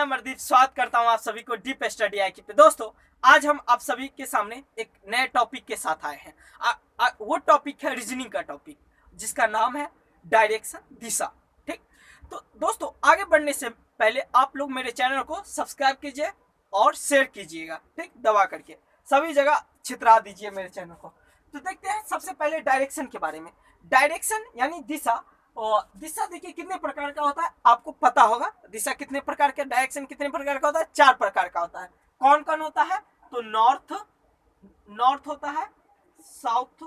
अमरदीप स्वागत करता हूं आप सभी को डीप स्टडी आईक्यू पे। दोस्तों, आज हम आप सभी के सामने एक नए टॉपिक के साथ आए हैं। वो टॉपिक है रीजनिंग का टॉपिक, जिसका नाम है डायरेक्शन, दिशा। ठीक, तो दोस्तों आगे बढ़ने से पहले आप लोग मेरे चैनल को सब्सक्राइब कीजिए और शेयर कीजिएगा, ठीक, दबा करके सभी जगह छितरा दीजिए मेरे चैनल को। तो देखते हैं सबसे पहले डायरेक्शन के बारे में। डायरेक्शन यानी दिशा। और दिशा देखिए कितने प्रकार का होता है, आपको पता होगा। दिशा कितने प्रकार का, डायरेक्शन कितने प्रकार का होता है? 4 प्रकार का होता है। कौन कौन होता है? तो नॉर्थ होता है, साउथ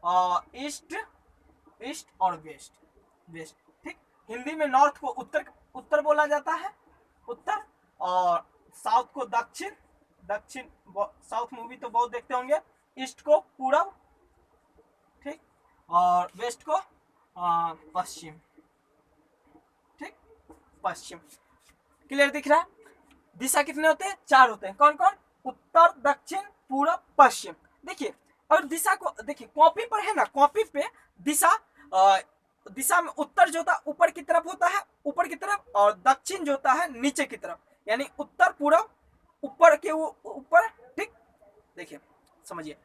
और ईस्ट और वेस्ट। ठीक, हिंदी में नॉर्थ को उत्तर बोला जाता है, उत्तर, और साउथ को दक्षिण। साउथ मूवी तो बहुत देखते होंगे। ईस्ट को पूरब, ठीक, और वेस्ट को पश्चिम। ठीक, पश्चिम। क्लियर दिख रहा है? दिशा कितने होते हैं? 4 होते हैं। कौन कौन? उत्तर, दक्षिण, पूरब, पश्चिम। देखिए, और दिशा को देखिए कॉपी पर है ना, कॉपी पे दिशा में उत्तर जो होता है ऊपर की तरफ होता है, ऊपर की तरफ, और दक्षिण जो होता है नीचे की तरफ। यानी उत्तर पूरब ऊपर के ऊपर। ठीक, देखिए समझिए,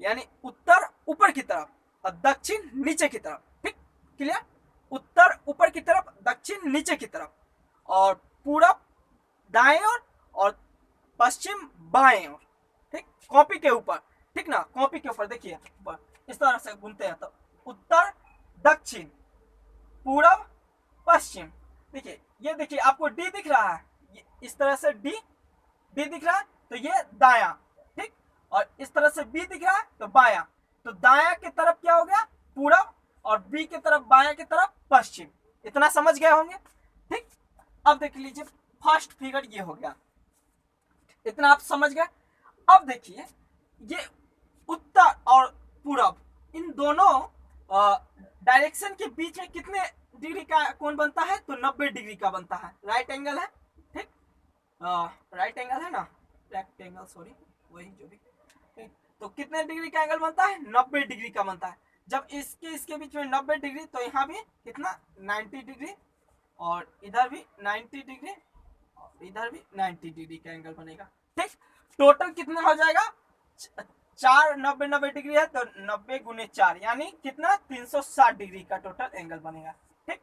यानी उत्तर ऊपर की तरफ और दक्षिण नीचे की तरफ। ठीक, क्लियर? उत्तर ऊपर की तरफ, दक्षिण नीचे की तरफ, और पूरब दाएं ओर और पश्चिम बाएं ओर। ठीक, कॉपी के ऊपर, ठीक ना, कॉपी के ऊपर देखिए इस तरह से घूमते हैं तो उत्तर, दक्षिण, पूरब, पश्चिम। देखिए, ये देखिए आपको डी दिख रहा है, इस तरह से डी दिख रहा है तो ये दाया। ठीक, और इस तरह से बी दिख रहा है तो बाया। तो दाया की तरफ क्या हो गया? पूरब, और बी की तरफ, बाया की तरफ पश्चिम। इतना समझ गए होंगे। ठीक, अब देख लीजिए फर्स्ट फिगर ये हो गया, इतना आप समझ गए। अब देखिए ये उत्तर और पूरब, इन दोनों डायरेक्शन के बीच में कितने डिग्री का कोण बनता है? तो 90 डिग्री का बनता है। राइट एंगल है, ठीक, राइट एंगल है ना, रेक्टेंगल, सॉरी, वही जो भी। तो कितने डिग्री का एंगल बनता है? 90 डिग्री का बनता है। जब इसके बीच में 90 डिग्री, तो यहाँ भी कितना? 90 डिग्री, और इधर भी 90 डिग्री, और इधर भी 90 डिग्री का एंगल बनेगा। ठीक, टोटल कितना हो जाएगा? 4, 90 डिग्री है तो 90 गुने 4 यानी कितना? 360 डिग्री का टोटल एंगल बनेगा। ठीक,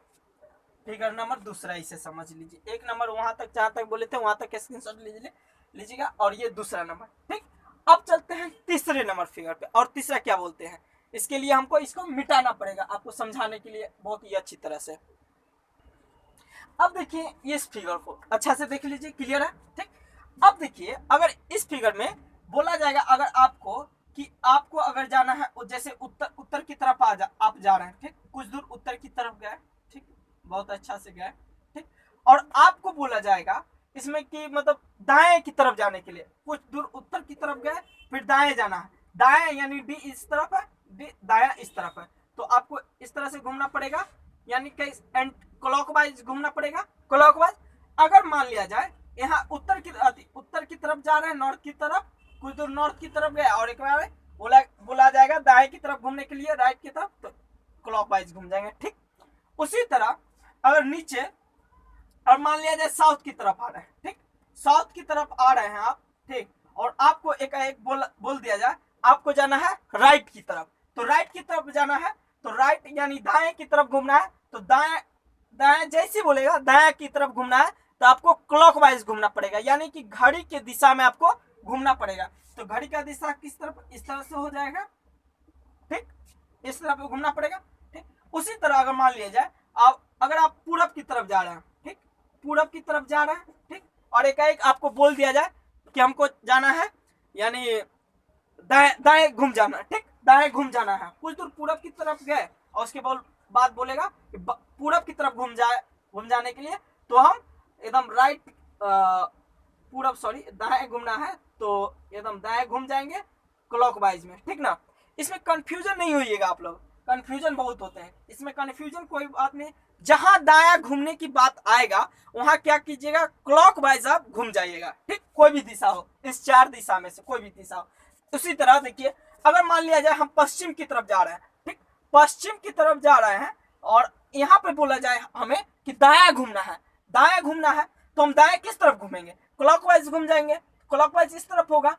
फिगर नंबर दूसरा इसे समझ लीजिए। एक नंबर वहां तक, जहां तक बोले थे वहां तक स्क्रीनशॉट लीजिएगा, और ये दूसरा नंबर। ठीक, अब चलते हैं तीसरे नंबर फिगर पे। और तीसरा क्या बोलते हैं, इसके लिए हमको इसको मिटाना पड़ेगा आपको समझाने के लिए बहुत ही अच्छी तरह से। अब देखिए इस फिगर को अच्छा से देख लीजिए, क्लियर है? ठीक, अब देखिए अगर इस फिगर में बोला जाएगा, अगर आपको अगर जाना है, जैसे उत्तर की तरफ आप जा रहे हैं, ठीक, कुछ दूर उत्तर की तरफ गए, ठीक, बहुत अच्छा से गए, ठीक, और आपको बोला जाएगा इसमें कि मतलब दाएं की तरफ जाने के लिए कुछ दूर उत्तर की तरफ गए, फिर दाएं जाना है। दाएं यानी डी इस तरफ है, डी दाया इस तरफ है, तो आपको इस तरह से घूमना पड़ेगा, यानी कि क्लॉकवाइज घूमना पड़ेगा, क्लॉकवाइज। अगर मान लिया जाए यहाँ उत्तर की तरफ जा रहे हैं, नॉर्थ की तरफ, कुछ दूर नॉर्थ की तरफ गए, और एक बार बोला जाएगा दाएं की तरफ घूमने के लिए, राइट की तरफ, तो क्लॉकवाइज घूम जाएंगे। ठीक, उसी तरह अगर नीचे और मान लिया जाए साउथ की तरफ आ रहे हैं, ठीक, साउथ की तरफ आ रहे हैं आप, ठीक, और आपको एक बोल दिया जाए आपको जाना है राइट की तरफ, तो राइट की तरफ जाना है, तो राइट यानी दाएं की तरफ घूमना है, तो दाएं जैसे बोलेगा दाएं की तरफ घूमना है, तो आपको क्लॉकवाइज घूमना पड़ेगा, यानी कि घड़ी की दिशा में आपको घूमना पड़ेगा। तो घड़ी का दिशा किस तरफ? इस तरह से हो जाएगा। ठीक, इस तरफ घूमना पड़ेगा। ठीक, उसी तरह अगर मान लिया जाए अगर आप पूरब की तरफ जा रहे हैं, ठीक, पूरब की तरफ जा रहे हैं, ठीक, और एक आपको बोल दिया जाए कि हमको जाना है, यानी दाएं घूम जाना, ठीक, दाएं घूम जाना है, कुछ दूर पूरब की तरफ गए, और उसके बाद बोलेगा कि पूरब की तरफ घूम जाने के लिए, तो हम एकदम राइट पूरब, सॉरी, दाएं घूमना है तो एकदम दाएं घूम जाएंगे क्लॉकवाइज में। ठीक ना, इसमें कंफ्यूजन नहीं होइएगा आप लोग, कंफ्यूजन बहुत होते हैं इसमें। कंफ्यूजन कोई बात नहीं, जहां दाया घूमने की बात आएगा वहां क्या कीजिएगा? क्लॉकवाइज आप घूम जाइएगा। ठीक, कोई भी दिशा हो, इस 4 दिशा में से कोई भी दिशा हो। उसी तरह देखिए अगर मान लिया जाए हम पश्चिम की तरफ जा रहे हैं, ठीक, पश्चिम की तरफ जा रहे हैं, और यहाँ पे बोला जाए हमें कि दाया घूमना है, दाएं घूमना है तो हम दाएं किस तरफ घूमेंगे, क्लॉकवाइज घूम जाएंगे, क्लॉकवाइज इस तरफ होगा,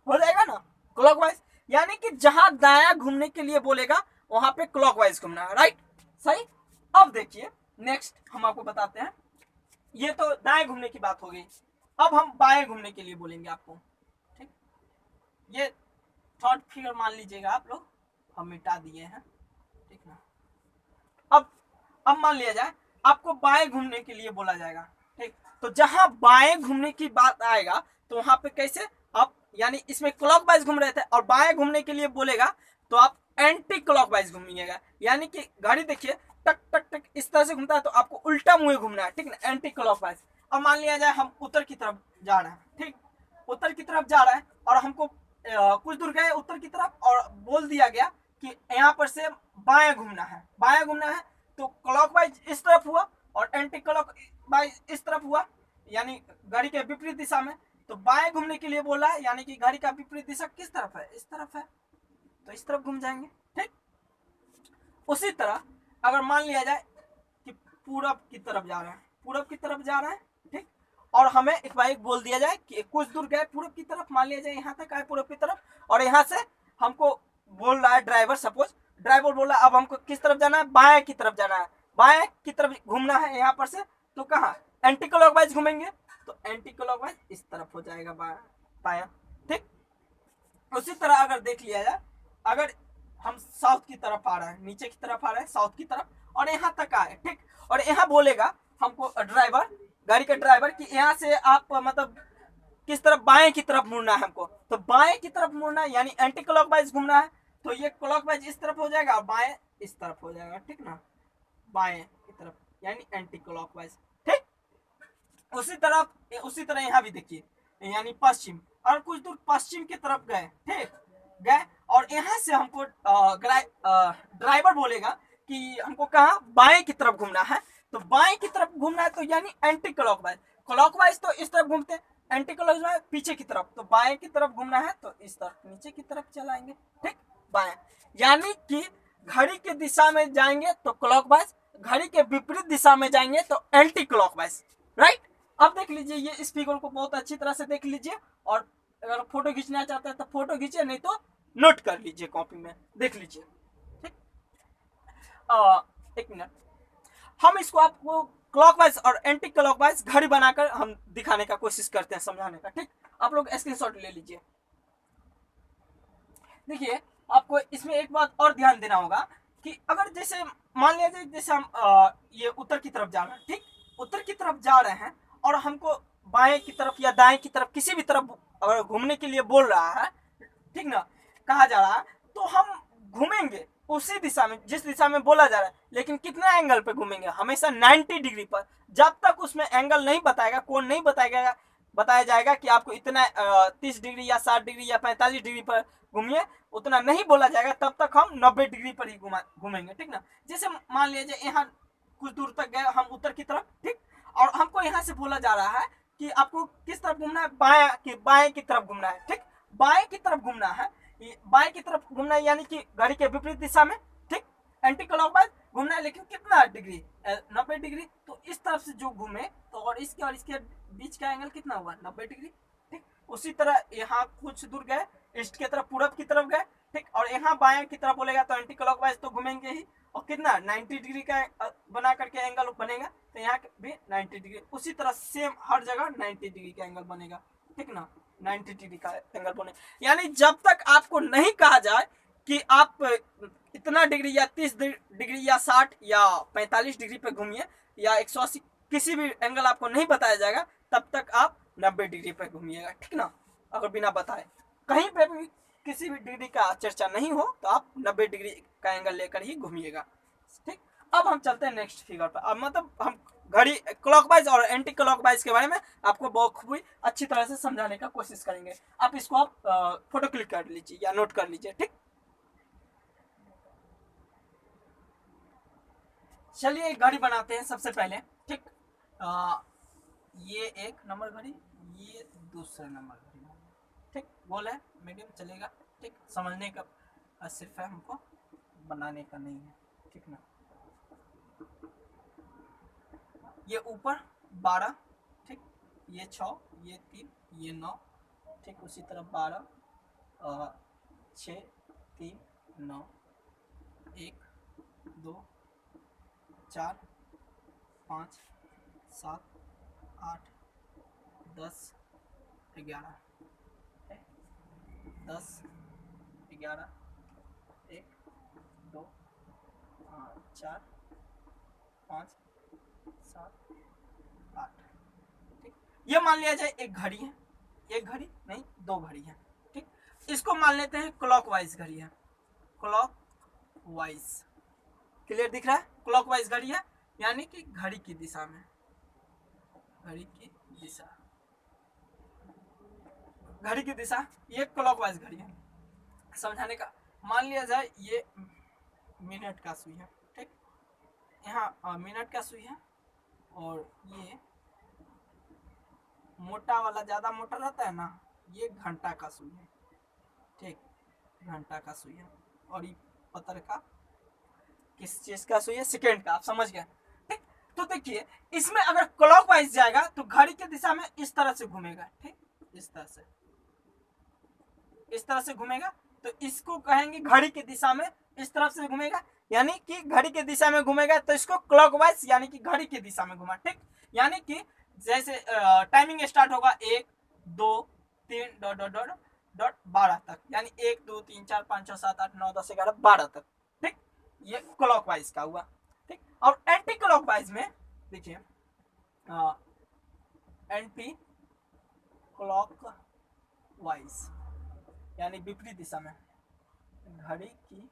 हो जाएगा ना क्लॉकवाइज। यानी कि जहां दाया घूमने के लिए बोलेगा वहां पे क्लॉकवाइज घूमना है, राइट, सही। अब देखिए नेक्स्ट हम आपको बताते हैं, ये तो दाएं घूमने की बात हो गई, अब हम बाएं घूमने के लिए बोलेंगे आपको, ठीक। ये थर्ड फिगर मान लीजिएगा आप लोग, हम मिटा दिए हैं, ठीक ना। अब मान लिया जाए आपको बाएं घूमने के लिए बोला जाएगा, ठीक। तो जहां बाएं घूमने की बात आएगा तो वहां पे कैसे आप, यानी इसमें क्लॉकवाइज घूम रहे थे और बाएं घूमने के लिए बोलेगा तो आप एंटी क्लॉकवाइज घूमिएगा, यानी कि घड़ी देखिए टक टक टक इस तरह से घूमता है तो आपको उल्टा मुंह घूमना है, ठीक ना, एंटी क्लॉकवाइज। अब मान लिया जाए हम उत्तर की तरफ जा रहे हैं, ठीक, उत्तर की तरफ जा रहा है और हमको कुछ दूर गए उत्तर की तरफ और बोल दिया गया कि यहाँ पर से बाएं घूमना है, बाएं घूमना है, तो क्लॉकवाइज इस तरफ हुआ और एंटी क्लॉकवाइज इस तरफ हुआ, यानी घड़ी के विपरीत दिशा में। तो बाएं घूमने के लिए बोला है, यानी कि घड़ी का विपरीत दिशा किस तरफ है, इस तरफ है, तो इस तरफ घूम जाएंगे, ठीक। उसी तरह अगर मान लिया जाए कि पूरब की तरफ जा रहा है, पूरब की तरफ जा रहा है, ठीक, और हमें एक बार एक बोल दिया जाए कि कुछ दूर गए पूरब की तरफ, मान लिया जाए यहाँ तक आए पूरब की तरफ, और यहाँ से हमको बोल रहा है ड्राइवर, सपोज ड्राइवर बोल रहा है अब हमको किस तरफ जाना है, बाएं की तरफ जाना है, बाएं की तरफ घूमना है यहाँ पर से, तो कहाँ एंटी क्लॉकवाइज घूमेंगे, तो एंटी क्लॉकवाइज इस तरफ हो जाएगा बायां, ठीक। उसी तरह अगर देख लिया जाए, अगर हम साउथ की तरफ आ रहे हैं, नीचे की तरफ आ रहे हैं साउथ की तरफ और यहाँ तक आए, ठीक, और यहाँ बोलेगा हमको ड्राइवर, गाड़ी का ड्राइवर कि यहाँ से आप मतलब किस तरफ, बाएं की तरफ मुड़ना है हमको, तो बाएं की तरफ मुड़ना है यानी एंटी क्लॉकवाइज घूमना है, तो ये क्लॉकवाइज इस तरफ हो जाएगा और बाएं इस तरफ हो जाएगा, ठीक ना, बाएं की तरफ यानी एंटी क्लॉकवाइज, ठीक। उसी तरह यहाँ भी देखिए, यानी पश्चिम, और कुछ दूर पश्चिम की तरफ गए, ठीक, गए और यहाँ से हमको ड्राइवर बोलेगा कि हमको कहाँ बाएं की तरफ घूमना है, तो बाएं की तरफ घूमना है तो यानी एंटी क्लॉकवाइज, क्लॉकवाइज तो इस तरफ घूमते हैं, एंटी क्लॉकवाइज पीछे की तरफ, तो बाएं की तरफ घूमना है तो इस तरफ नीचे की तरफ चलाएंगे, ठीक, बाएं, यानी कि घड़ी की दिशा में जाएंगे तो क्लॉकवाइज, घड़ी के विपरीत दिशा में जाएंगे तो एंटी क्लॉकवाइज, राइट। अब देख लीजिए ये इस फिगर को बहुत अच्छी तरह से देख लीजिए, और अगर फोटो खींचना चाहते हैं तो फोटो खींचिए, नहीं तो नोट कर लीजिए कॉपी में, देख लीजिए, ठीक। एक मिनट, हम इसको आपको क्लॉकवाइज और एंटी क्लॉकवाइज घड़ी बनाकर हम दिखाने का कोशिश करते हैं, समझाने का, ठीक। आप लोग स्क्रीनशॉट ले लीजिए। देखिए आपको इसमें एक बात और ध्यान देना होगा कि अगर जैसे मान लीजिए जैसे हम ये उत्तर की तरफ जा रहे हैं, ठीक, उत्तर की तरफ जा रहे हैं और हमको बाएं की तरफ या दाएं की तरफ किसी भी तरफ अगर घूमने के लिए बोल रहा है, ठीक ना, कहा जा रहा है, तो हम घूमेंगे उसी दिशा में जिस दिशा में बोला जा रहा है, लेकिन कितना एंगल पे घूमेंगे, हमेशा 90 डिग्री पर, जब तक उसमें एंगल नहीं बताएगा, कोण नहीं बताया जाएगा कि आपको इतना 30 डिग्री या 60 डिग्री या 45 डिग्री पर घूमिए, उतना नहीं बोला जाएगा, तब तक हम 90 डिग्री पर ही घूमेंगे, ठीक ना। जैसे मान लीजिए यहाँ कुछ दूर तक गए हम उत्तर की तरफ, ठीक, और हमको यहाँ से बोला जा रहा है कि आपको किस तरफ घूमना है, बाएं की तरफ घूमना है, ठीक, बाएं की तरफ घूमना है, बाएं की तरफ घूमना है यानी कि घड़ी के विपरीत दिशा में, ठीक, एंटी क्लॉकवाइज घूमना है, लेकिन कितना डिग्री, 90 डिग्री, तो इस तरफ से जो घूमे तो और इसके बीच का एंगल कितना हुआ, 90 डिग्री, ठीक। उसी तरह यहाँ कुछ दूर गए ईस्ट की तरफ, पूरब की तरफ गए, ठीक, और यहाँ बाएं की तरफ बोलेगा तो एंटी क्लॉकवाइज तो घूमेंगे ही, और कितना 90 डिग्री का बना करके एंगल बनेगा, तो यहाँ भी 90 डिग्री, उसी तरह सेम हर जगह 90 डिग्री का एंगल बनेगा, ठीक ना, 90 डिग्री का एंगल बनेगा। यानी जब तक आपको नहीं कहा जाए कि आप इतना डिग्री या 30 डिग्री या 60 या 45 डिग्री पे घूमिए या 180, किसी भी एंगल आपको नहीं बताया जाएगा, तब तक आप 90 डिग्री पे घूमिएगा, ठीक ना। अगर बिना बताए कहीं पे भी किसी भी डिग्री का चर्चा नहीं हो तो आप 90 डिग्री का एंगल लेकर ही घूमिएगा, ठीक। अब हम चलते हैं नेक्स्ट फिगर पर। अब मतलब हम घड़ी क्लॉकवाइज और एंटी क्लॉकवाइज के बारे में आपको बहुत खूब अच्छी तरह से समझाने का कोशिश करेंगे। आप इसको आप फोटो क्लिक कर लीजिए या नोट कर लीजिए, ठीक। चलिए एक घड़ी बनाते हैं सबसे पहले, ठीक। ये एक नंबर घड़ी, ये दूसरा नंबर घड़ी, ठीक, गोल है, मीडियम चलेगा, ठीक, समझने का सिर्फ है, हमको बनाने का नहीं है, ठीक ना। ये ऊपर 12, ठीक, ये 6, ये 3, ये 9, ठीक, उसी तरह 12, 6, 3, 9, 1, 2, 4, 5, 7, 8, 10, 11, 10, 11, 1, 2, 4, 5, 7, 8, ठीक। ये मान लिया जाए एक घड़ी है, एक घड़ी नहीं 2 घड़ी है, ठीक। इसको मान लेते हैं क्लॉकवाइज घड़ी है, क्लॉकवाइज, क्लियर दिख रहा है? क्लॉकवाइज घड़ी है यानी कि घड़ी की दिशा में, घड़ी की दिशा, घड़ी की दिशा, ये क्लॉकवाइज घड़ी है। समझाने का, मान लिया जाए ये मिनट का सुई है, ठीक, यहाँ मिनट का सुई है और ये मोटा वाला ज्यादा मोटा रहता है ना, ये घंटा का सुई है, ठीक, घंटा का सुई है। और ये पत्थर का किस चीज का सुई है? सेकेंड का, आप समझ गए, ठीक। तो देखिए इसमें अगर क्लॉकवाइज जाएगा तो घड़ी की दिशा में इस तरह से घूमेगा, ठीक, इस तरह से, इस तरह से घूमेगा, तो इसको कहेंगे घड़ी की दिशा में इस तरफ से घूमेगा, यानी कि घड़ी की दिशा में घूमेगा तो इसको क्लॉकवाइज यानी कि घड़ी की दिशा में घुमा, ठीक। यानी कि जैसे टाइमिंग स्टार्ट होगा 1, 2, 3 डॉट डॉट डॉट डॉट 12 तक, यानी 1, 2, 3, 4, 5, 6, 7, 8, 9, 10, 11, 12 तक, ठीक। ये क्लॉकवाइज का हुआ, ठीक। और एंटी क्लॉकवाइज में देखिए एंटी क्लॉकवाइज यानी विपरीत दिशा में, घड़ी की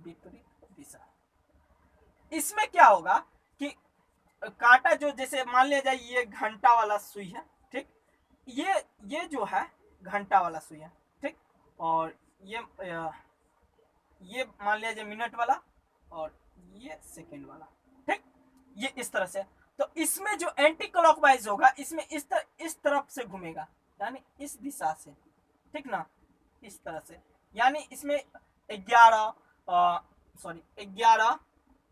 विपरीत दिशा। इसमें क्या होगा कि कांटा जो, जैसे मान लिया जाए ये घंटा वाला सुई है, ठीक, ये जो है घंटा वाला सुई है, ठीक, और ये मान लिया जाए मिनट वाला और ये सेकंड वाला, ठीक, ये इस तरह से। तो इसमें जो एंटी क्लॉकवाइज होगा इसमें इस तरफ से घूमेगा, यानी इस दिशा से, ठीक ना, इस तरह से, यानी इसमें 11,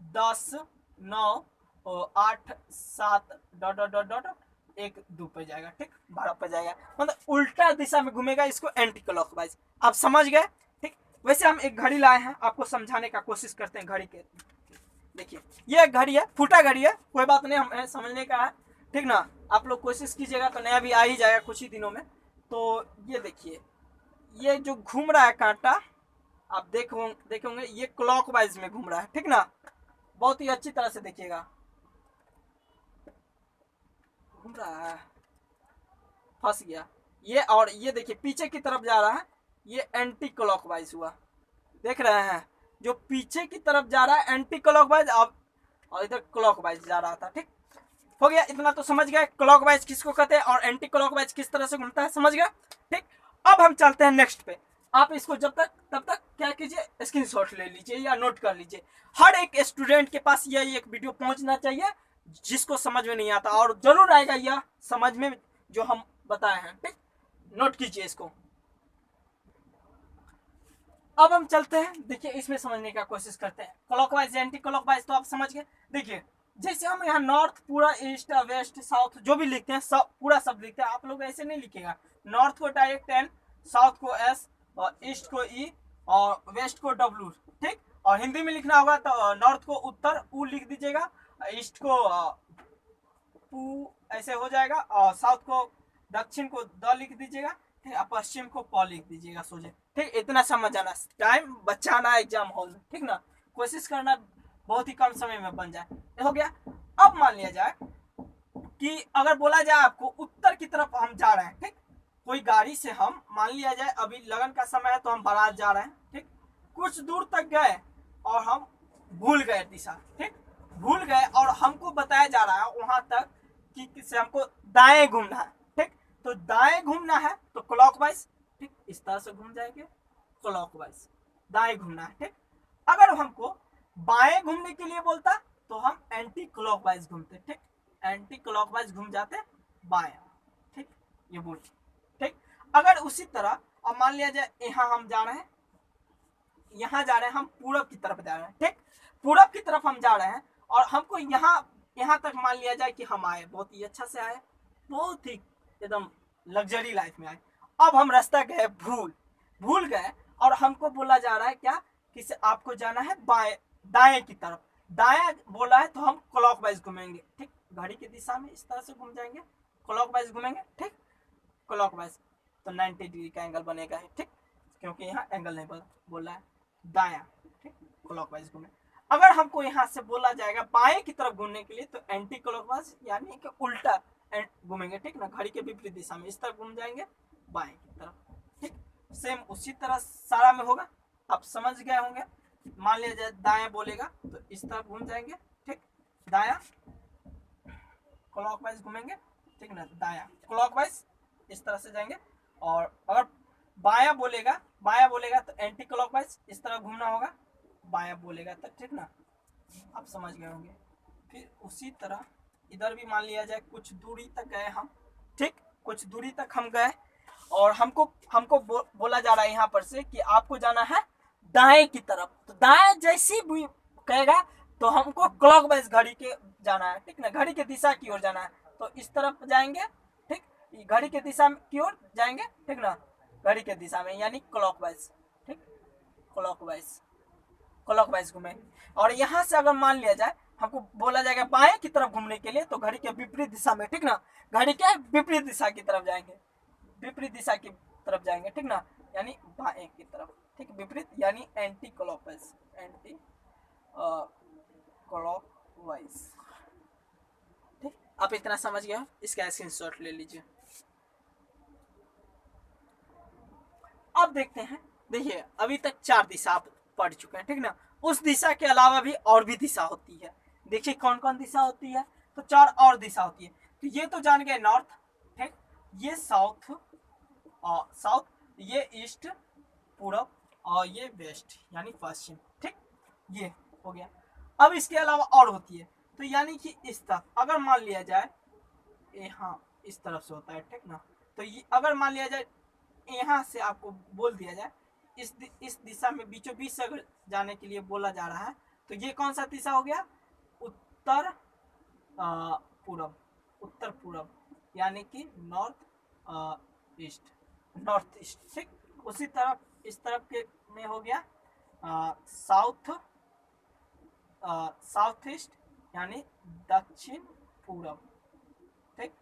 10, 9, 8, 7 डॉट डॉट डॉट डॉट 1, 2 पे जाएगा, ठीक, 12 पे जाएगा, मतलब उल्टा दिशा में घूमेगा, इसको एंटी क्लॉकवाइज। आप समझ गए, ठीक। वैसे हम एक घड़ी लाए हैं, आपको समझाने का कोशिश करते हैं घड़ी के। देखिए ये एक घड़ी है, फूटा घड़ी है, कोई बात नहीं, हमें समझने का है, ठीक ना। आप लोग कोशिश कीजिएगा तो नया भी आ ही जाएगा कुछ ही दिनों में। तो ये देखिए, ये जो घूम रहा है कांटा, आप देखोगे ये क्लॉकवाइज में घूम रहा है, ठीक ना, बहुत ही अच्छी तरह से देखिएगा, घूम रहा है, फंस गया ये। और ये देखिए पीछे की तरफ जा रहा है, ये एंटी क्लॉकवाइज हुआ, देख रहे हैं, जो पीछे की तरफ जा रहा है एंटी क्लॉकवाइज, अब और इधर क्लॉकवाइज जा रहा था, ठीक हो गया। इतना तो समझ गए क्लॉकवाइज किसको कहते हैं और एंटी क्लॉकवाइज किस तरह से घूमता है, समझ गया, ठीक। अब हम चलते हैं नेक्स्ट पे। आप इसको तब तक क्या कीजिए, स्क्रीनशॉट ले लीजिए या नोट कर लीजिए। हर एक स्टूडेंट के पास यह एक वीडियो पहुंचना चाहिए जिसको समझ में नहीं आता, और जरूर आएगा यह समझ में जो हम बताए हैं, ठीक, नोट कीजिए इसको। अब हम चलते हैं, देखिए इसमें समझने का कोशिश करते हैं क्लॉकवाइज एंटी क्लॉकवाइज, तो आप समझ गए। देखिए जैसे हम यहाँ नॉर्थ, पूरा ईस्ट, वेस्ट, साउथ जो भी लिखते हैं सब पूरा सब लिखते हैं, आप लोग ऐसे नहीं लिखेगा, नॉर्थ को डायरेक्ट N, साउथ को S और ईस्ट को E और वेस्ट को W, ठीक। और हिंदी में लिखना होगा तो नॉर्थ को उत्तर U लिख दीजिएगा, ईस्ट को पू ऐसे हो जाएगा, और साउथ को दक्षिण को द लिख दीजिएगा, ठीक, पश्चिम को प लिख दीजिएगा सोचे, ठीक। इतना समझ आना, टाइम बचाना एग्जाम हॉल में, ठीक ना, कोशिश करना बहुत ही कम समय में बन जाए, हो गया। अब मान लिया जाए कि अगर बोला जाए आपको उत्तर की तरफ हम जा रहे हैं, ठीक, कोई गाड़ी से हम मान लिया जाए अभी लगन का समय है तो हम बारात जा रहे हैं, ठीक, कुछ दूर तक गए और हम भूल गए दिशा, ठीक, भूल गए और हमको बताया जा रहा है वहां तक कि किससे हमको दाएं घूमना है, ठीक, तो दाएं घूमना है तो क्लॉकवाइज, ठीक, इस तरह से घूम जाएंगे क्लॉकवाइज, दाएं घूमना है, ठीक। अगर हमको बाएं घूमने के लिए बोलता तो हम एंटी क्लॉकवाइज घूमते, ठीक, एंटी क्लॉकवाइज घूम जाते बाएं, ठीक, ये बोल, ठीक। अगर उसी तरह अब मान लिया जाए यहाँ हम जा रहे हैं, यहाँ जा रहे हैं हम पूरब की तरफ जा रहे हैं, ठीक, पूरब की तरफ हम जा रहे हैं और हमको यहाँ तक मान लिया जाए कि हम आए, बहुत ही अच्छा से आए, बहुत ही एकदम लग्जरी लाइफ में आए। अब हम रास्ता गए भूल गए और हमको बोला जा रहा है क्या कि आपको जाना है बाएं दाएं की तरफ। दाएं बोला है तो हम क्लॉकवाइज घूमेंगे, ठीक, घड़ी की दिशा में इस तरह से घूम जाएंगे, क्लॉकवाइज घूमेंगे, ठीक, क्लॉकवाइज तो 90 डिग्री का एंगल बनेगा, ठीक, क्योंकि यहाँ एंगल नहीं बोला है, दायां, ठीक, क्लॉकवाइज घूमे। अगर हमको यहाँ से बोला जाएगा बाएं की तरफ घूमने के लिए तो एंटी क्लॉकवाइज यानी कि उल्टा घूमेंगे, ठीक ना, घड़ी के विपरीत दिशा में इस तरफ घूम जाएंगे बाएं की तरफ, ठीक। सेम उसी तरह सारा में होगा, आप समझ गए होंगे। मान लिया जाए दाएं बोलेगा तो इस तरफ घूम जाएंगे, ठीक, दायां क्लॉकवाइज घूमेंगे, ठीक ना, दायां क्लॉकवाइज इस तरह से जाएंगे। और अगर बायां बोलेगा तो एंटी क्लॉकवाइज इस तरह घूमना होगा, बायां बोलेगा तो, ठीक ना, आप समझ गए होंगे। फिर उसी तरह इधर भी मान लिया जाए कुछ दूरी तक गए हम, ठीक, कुछ दूरी तक हम गए और हमको बोला जा रहा है यहाँ पर से कि आपको जाना है दाएं की तरफ। तो दाएं जैसी भी कहेगा तो हमको क्लॉकवाइज घड़ी के जाना है, ठीक ना, घड़ी के दिशा की ओर जाना है, तो इस तरफ जाएंगे, ठीक, घड़ी के दिशा की ओर जाएंगे, ठीक ना, घड़ी के दिशा में यानी क्लॉकवाइज, ठीक, क्लॉकवाइज घूमे। और यहाँ से अगर मान लिया जाए हमको बोला जाएगा बाएं की तरफ घूमने के लिए तो घड़ी के विपरीत दिशा में, ठीक ना, घड़ी के विपरीत दिशा की तरफ जाएंगे, विपरीत दिशा की तरफ जाएंगे, ठीक ना, यानी बाएं की तरफ, ठीक, विपरीत यानी एंटी क्लॉकवाइज, एंटी क्लॉकवाइज, ठीक। आप इतना समझ गए, इसका स्क्रीनशॉट ले लीजिए। अब देखते हैं, देखिए अभी तक 4 दिशा आप पढ़ चुके हैं, ठीक ना, उस दिशा के अलावा भी और भी दिशा होती है। देखिए कौन कौन दिशा होती है, तो 4 और दिशा होती है। तो ये तो जान गए नॉर्थ, ठीक, ये साउथ, ये ईस्ट पूरब और ये वेस्ट यानी पश्चिम, ठीक, ये हो गया। अब इसके अलावा और होती है, तो यानी कि इस तरफ अगर मान लिया जाए यहाँ इस तरफ से होता है, ठीक ना, तो ये अगर मान लिया जाए यहाँ से आपको बोल दिया जाए इस दिशा में बीचों बीच से अगर जाने के लिए बोला जा रहा है तो ये कौन सा दिशा हो गया, उत्तर पूरब, उत्तर पूरब यानी कि नॉर्थ ईस्ट, ठीक। उसी तरफ इस तरफ के में हो गया साउथ ईस्ट यानी दक्षिण पूरब, ठीक,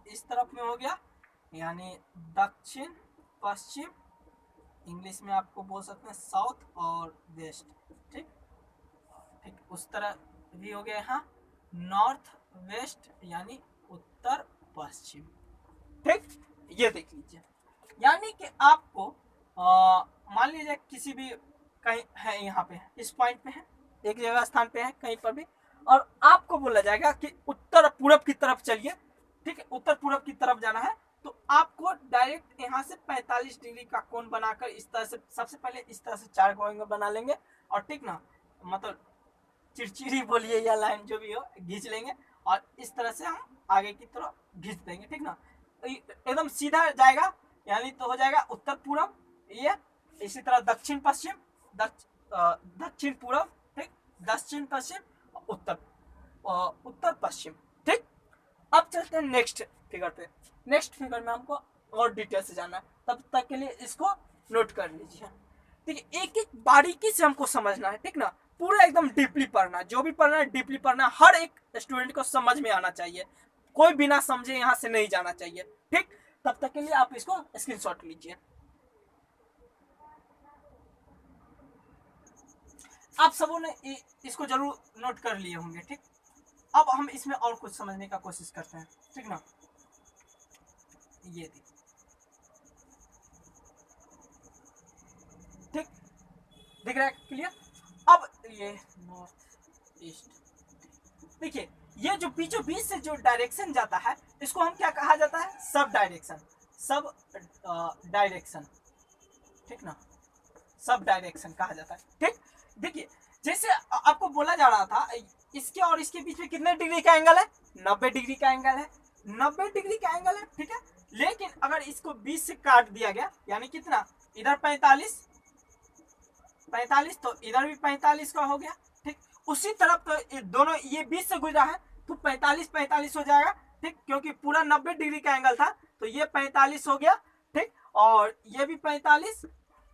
इस तरफ में हो गया यानी दक्षिण पश्चिम, इंग्लिश में आपको बोल सकते हैं साउथ और वेस्ट, ठीक, ठीक। उस तरह भी हो गया यहाँ नॉर्थ वेस्ट यानी उत्तर पश्चिम, ठीक। ये देख लीजिए, यानी कि आपको मान लीजिए किसी भी कहीं है, यहाँ पे इस पॉइंट पे है, एक जगह स्थान पे है कहीं पर भी, और आपको बोला जाएगा कि उत्तर पूरब की तरफ चलिए, ठीक है, उत्तर पूरब की तरफ जाना है, तो आपको डायरेक्ट यहाँ से 45 डिग्री का कोण बनाकर इस तरह से, सबसे पहले इस तरह से 4 कोण बना लेंगे और, ठीक ना, मतलब चिड़चिड़ी बोलिए या लाइन जो भी हो खींच लेंगे और इस तरह से हम आगे की तरफ खींच देंगे, ठीक ना, एकदम सीधा जाएगा, यानी तो हो जाएगा उत्तर पूरब, ये इसी तरह दक्षिण पश्चिम, दक्षिण पूरब, ठीक, दक्षिण पश्चिम, उत्तर पश्चिम, ठीक। अब चलते हैं नेक्स्ट फिगर पे। नेक्स्ट फिगर में हमको और डिटेल से जानना है, तब तक के लिए इसको नोट कर लीजिए, ठीक है, एक एक बारीकी से हमको समझना है, ठीक ना, पूरा एकदम डीपली पढ़ना, जो भी पढ़ना है डीपली पढ़ना, हर एक स्टूडेंट को समझ में आना चाहिए, कोई बिना समझे यहाँ से नहीं जाना चाहिए, ठीक। तब तक के लिए आप इसको स्क्रीनशॉट लीजिए। आप सबों ने इसको जरूर नोट कर लिए होंगे, ठीक। अब हम इसमें और कुछ समझने का कोशिश करते हैं, ठीक ना, ये देखिए, ठीक, दिख रहा है क्लियर। अब ये नॉर्थ ईस्ट, देखिए ये जो बीचों बीच से जो डायरेक्शन जाता है इसको हम क्या कहा जाता है, सब डायरेक्शन, ठीक ना, सब डायरेक्शन कहा जाता है, ठीक। देखिए जैसे आपको बोला जा रहा था इसके और इसके बीच में कितने डिग्री का एंगल है, 90 डिग्री का एंगल है, 90 डिग्री का एंगल है, ठीक है। लेकिन अगर इसको 20 से काट दिया गया यानी कितना, इधर 45 तो इधर भी 45 का हो गया, ठीक। उसी तरफ तो ये दोनों ये 20 से गुजरा है तो 45 45 हो जाएगा, ठीक, क्योंकि पूरा 90 डिग्री का एंगल था तो ये 45 हो गया, ठीक, और ये भी 45,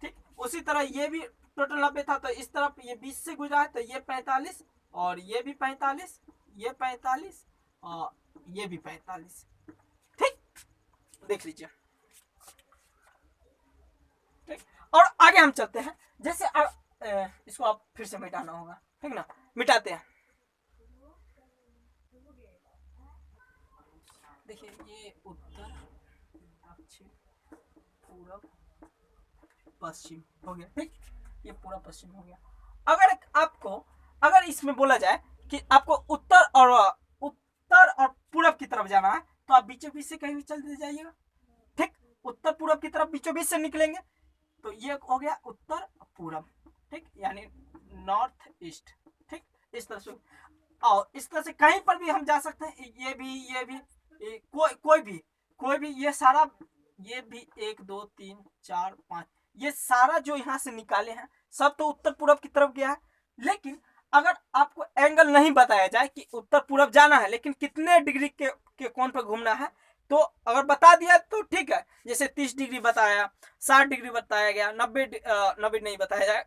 ठीक, उसी तरह ये भी टोटल 90 था तो इस तरफ ये 20 से गुजरा है तो ये 45 और ये भी 45, ये 45 और ये भी 45, ठीक, देख लीजिए, ठीक। और आगे हम चलते हैं, जैसे इसको आप फिर से मिटाना होगा, ठीक ना, मिटाते हैं। देखिए ये उत्तर दक्षिण पूरब पश्चिम हो गया, ठीक, ये पूरा पश्चिम हो गया। अगर आपको अगर इसमें बोला जाए कि आपको उत्तर और पूरब की तरफ जाना है तो आप बीचों बीच से कहीं भी चलते जाइएगा, ठीक, उत्तर पूरब की तरफ बीचों बीच से निकलेंगे तो ये हो गया उत्तर पूरब, ठीक, यानी नॉर्थ ईस्ट, ठीक, इस तरह से। और इस तरह से कहीं पर भी हम जा सकते हैं, ये भी कोई भी ये सारा, ये भी 1 2 3 4 5 ये सारा जो यहाँ से निकाले हैं सब तो उत्तर पूरब की तरफ गया है। लेकिन अगर आपको एंगल नहीं बताया जाए कि उत्तर पूरब जाना है लेकिन कितने डिग्री के कोण पर घूमना है, तो अगर बता दिया तो ठीक है, जैसे 30 डिग्री बताया, 60 डिग्री बताया गया, 90 नहीं बताया जाए,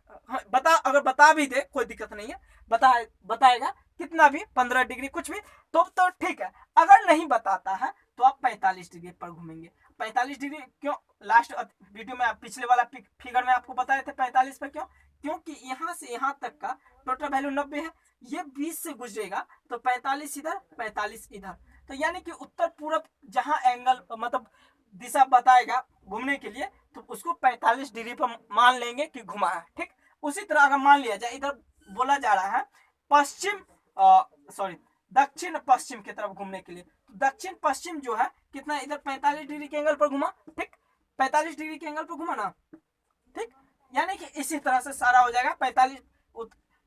अगर बता भी दे कोई दिक्कत नहीं है, बताएगा कितना भी 15 डिग्री कुछ भी तो ठीक है। अगर नहीं बताता है तो आप 45 डिग्री पर घूमेंगे। 45 डिग्री क्यों, लास्ट वीडियो में पिछले वाला फिगर में आपको बताए थे 45 पर, क्यों, क्योंकि यहाँ से यहाँ तक का टोटल वैल्यू 90 है, ये 20 से गुजरेगा तो 45 इधर 45 इधर, तो यानी कि उत्तर पूरब जहां एंगल मतलब दिशा बताएगा घूमने के लिए तो उसको 45 डिग्री पर मान लेंगे कि घुमा है, ठीक। उसी तरह अगर मान लिया जाए इधर बोला जा रहा है दक्षिण पश्चिम की तरफ घूमने के लिए, तो दक्षिण पश्चिम जो है कितना इधर 45 डिग्री के एंगल पर घुमा, ठीक, 45 डिग्री के एंगल पर घुमा ना, ठीक, यानी कि इसी तरह से सारा हो जाएगा 45,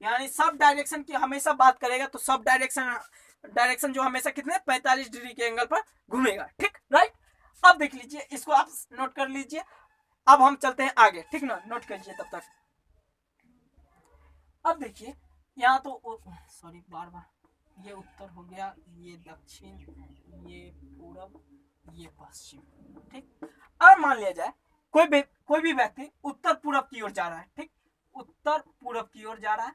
यानी सब डायरेक्शन की हमेशा बात करेगा तो सब डायरेक्शन जो हमेशा कितने 45 डिग्री के एंगल पर घूमेगा, ठीक, राइट। अब देख लीजिए, इसको आप नोट कर लीजिए। अब हम चलते हैं आगे, ठीक ना, नोट कर लीजिए तब तक। अब देखिए यहाँ तो सॉरी बार ये उत्तर हो गया, ये दक्षिण, ये पूरब, ये पश्चिम, ठीक। अब मान लिया जाए कोई भी व्यक्ति उत्तर पूरब की ओर जा रहा है, ठीक, उत्तर पूरब की ओर जा रहा है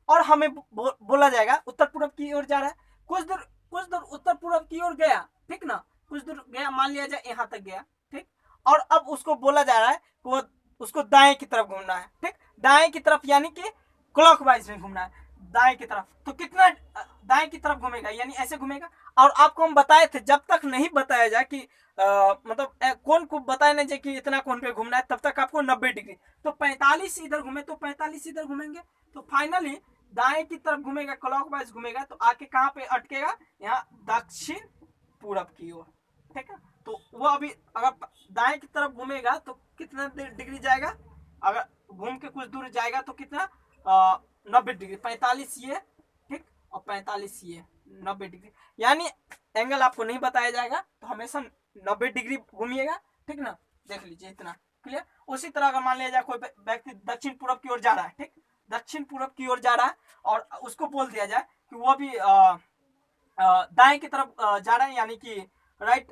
और हमें बोला जाएगा उत्तर पूरब की ओर जा रहा है, कुछ दूर उत्तर पूरब की ओर गया, ठीक ना, कुछ दूर गया, मान लिया जाए यहाँ तक गया, ठीक, और अब उसको बोला जा रहा है वो उसको दाएं की तरफ घूमना है, ठीक, दाएं की तरफ यानी कि क्लॉकवाइज में घूमना है दाएं की तरफ, तो कितना दाएं की तरफ घूमेगा, यानी ऐसे घूमेगा। और आपको हम बताए थे जब तक नहीं बताया जाए कि मतलब कौन को बताया नहीं जाए कि इतना कौन पे घूमना है तब तक आपको 90 डिग्री, तो 45 इधर घूमे तो 45 इधर घूमेंगे, तो फाइनली दाएं की तरफ घूमेगा, क्लॉकवाइज घूमेगा तो आके कहाँ पे अटकेगा, यहाँ दक्षिण पूरब की ओर, ठीक है। तो वो अभी अगर दाएं की तरफ घूमेगा तो कितना डिग्री जाएगा, अगर घूम के कुछ दूर जाएगा तो कितना 90 डिग्री, 45 ये, ठीक, और 45 ये, 90 डिग्री, यानी एंगल आपको नहीं बताया जाएगा तो हमेशा 90 डिग्री घूमिएगा, ठीक ना, देख लीजिए इतना क्लियर। उसी तरह अगर मान लिया जाए कोई व्यक्ति दक्षिण पूरब की ओर जा रहा है, ठीक, दक्षिण पूरब की ओर जा रहा है और उसको बोल दिया जाए कि वो भी दाएं की तरफ जा रहा है, यानी कि राइट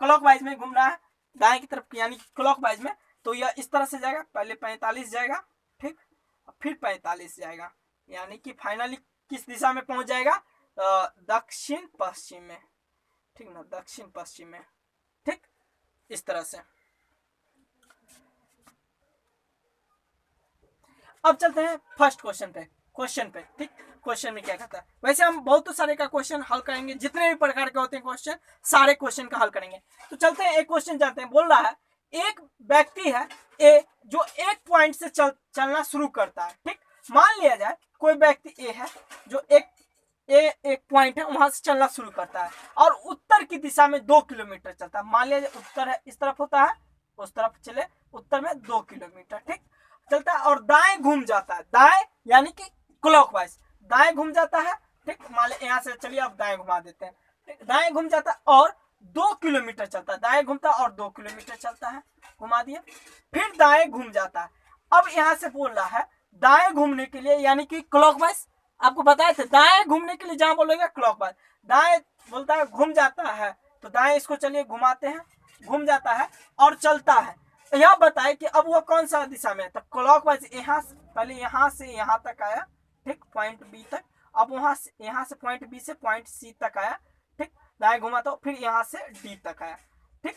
क्लॉकवाइज में घूमना है दाएं की तरफ, यानी क्लॉकवाइज में, तो यह इस तरह से जाएगा, पहले 45 जाएगा, ठीक, फिर 45 जाएगा, यानी कि फाइनली किस दिशा में पहुंच जाएगा, दक्षिण पश्चिम में, ठीक ना, दक्षिण पश्चिम में, ठीक, इस तरह से। अब चलते हैं फर्स्ट क्वेश्चन पे, ठीक, क्वेश्चन में क्या कहता है। वैसे हम बहुत सारे का क्वेश्चन हल करेंगे, जितने भी प्रकार के होते हैं क्वेश्चन सारे क्वेश्चन का हल करेंगे। तो चलते हैं एक क्वेश्चन जानते हैं। बोल रहा है एक व्यक्ति है ए जो एक पॉइंट से चलना शुरू करता है, ठीक, मान लिया जाए कोई व्यक्ति ए है जो एक पॉइंट है वहां से चलना शुरू करता है और उत्तर की दिशा में 2 किलोमीटर चलता है। मान लिया जाए उत्तर है इस तरफ होता है, उस तरफ चले, उत्तर में 2 किलोमीटर, ठीक, चलता है और दाएं घूम जाता है, दाएं यानी कि क्लॉकवाइज दाएं घूम जाता है, ठीक, मान लिया यहाँ से चलिए अब दाएं घुमा देते हैं, ठीक, दाएं घूम जाता है और 2 किलोमीटर चलता है, दाएं घूमता है और 2 किलोमीटर चलता है, घुमा दिया, फिर दाएं घूम जाता है। अब यहाँ से बोल रहा है दाएं घूमने के लिए यानी कि क्लॉकवाइज आपको बताए थे दाएं घूमने के लिए जहां बोलेगा क्लॉकवाइज, दाएं बोलता है घूम जाता है तो दाएं इसको चलिए घुमाते हैं, घूम जाता है और चलता है। यह बताए कि अब वो कौन सा दिशा में है, तो क्लॉकवाइज यहाँ पहले यहाँ से यहाँ तक आया, ठीक, पॉइंट बी तक। अब वहां से यहाँ से पॉइंट बी से पॉइंट सी तक आया, ठीक, दाएं घुमा तो फिर यहाँ से डी तक आया, ठीक,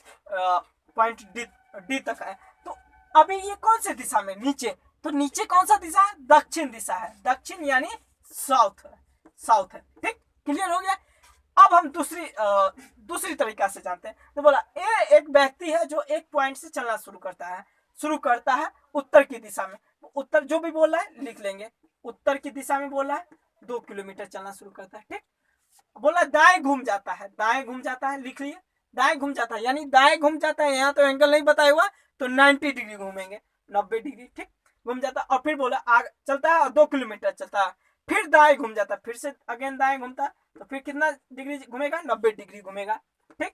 पॉइंट डी तक आया। तो अभी ये कौन से दिशा में, नीचे, तो नीचे कौन सा दिशा है, दक्षिण दिशा है, दक्षिण यानी साउथ है, साउथ है, ठीक, क्लियर हो गया। अब हम दूसरी तरीका से जानते हैं। तो बोला ए एक व्यक्ति है जो एक पॉइंट से चलना शुरू करता है उत्तर की दिशा में, उत्तर जो भी बोल रहा है लिख लेंगे, उत्तर की दिशा में बोल रहा है 2 किलोमीटर चलना शुरू करता है, ठीक। बोला दाएं घूम जाता है, दाएं घूम जाता है, लिख लिए, दाएं घूम जाता है यानी दाएं घूम जाता है, यहाँ तो एंगल नहीं बताया हुआ तो 90 डिग्री घूमेंगे, 90 डिग्री, ठीक, घूम जाता है। और फिर बोला आगे चलता है और 2 किलोमीटर चलता है, फिर दाएं घूम जाता है, फिर से अगेन दाएं घूमता है, तो फिर कितना डिग्री घूमेगा, 90 डिग्री घूमेगा, ठीक,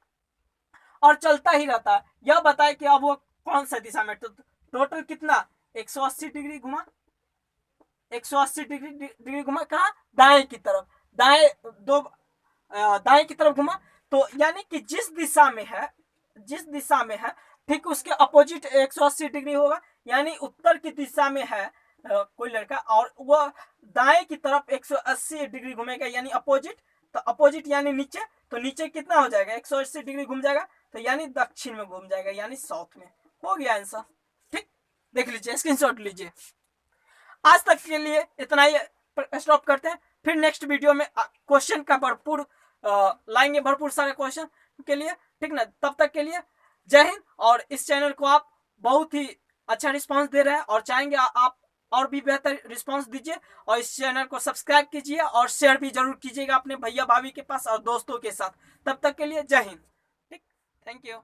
और चलता ही रहता है। यह बताए कि अब वो कौन सा दिशा में, तो टोटल कितना 180 डिग्री घुमा, 180 डिग्री घुमा, कहा, दाएं की तरफ, दाएं की तरफ घुमा। तो यानी कि जिस दिशा में है ठीक उसके अपोजिट 180 डिग्री होगा, यानी उत्तर की दिशा में है कोई लड़का और वह दाएं की तरफ 180 डिग्री घूमेगा यानी अपोजिट, तो अपोजिट यानी नीचे, तो नीचे कितना हो जाएगा, 180 डिग्री घूम जाएगा, तो यानी दक्षिण में घूम जाएगा यानी साउथ में। हो गया आंसर, ठीक, देख लीजिए, स्क्रीनशॉट लीजिए। आज तक के लिए इतना ही, स्टॉप करते हैं, फिर नेक्स्ट वीडियो में क्वेश्चन का भरपूर लाएंगे, भरपूर सारे क्वेश्चन के लिए, ठीक ना। तब तक के लिए जय हिंद। और इस चैनल को आप बहुत ही अच्छा रिस्पांस दे रहे हैं और चाहेंगे आप और भी बेहतर रिस्पांस दीजिए, और इस चैनल को सब्सक्राइब कीजिए और शेयर भी जरूर कीजिएगा अपने भैया भाभी के पास और दोस्तों के साथ। तब तक के लिए जय हिंद, ठीक, थैंक यू।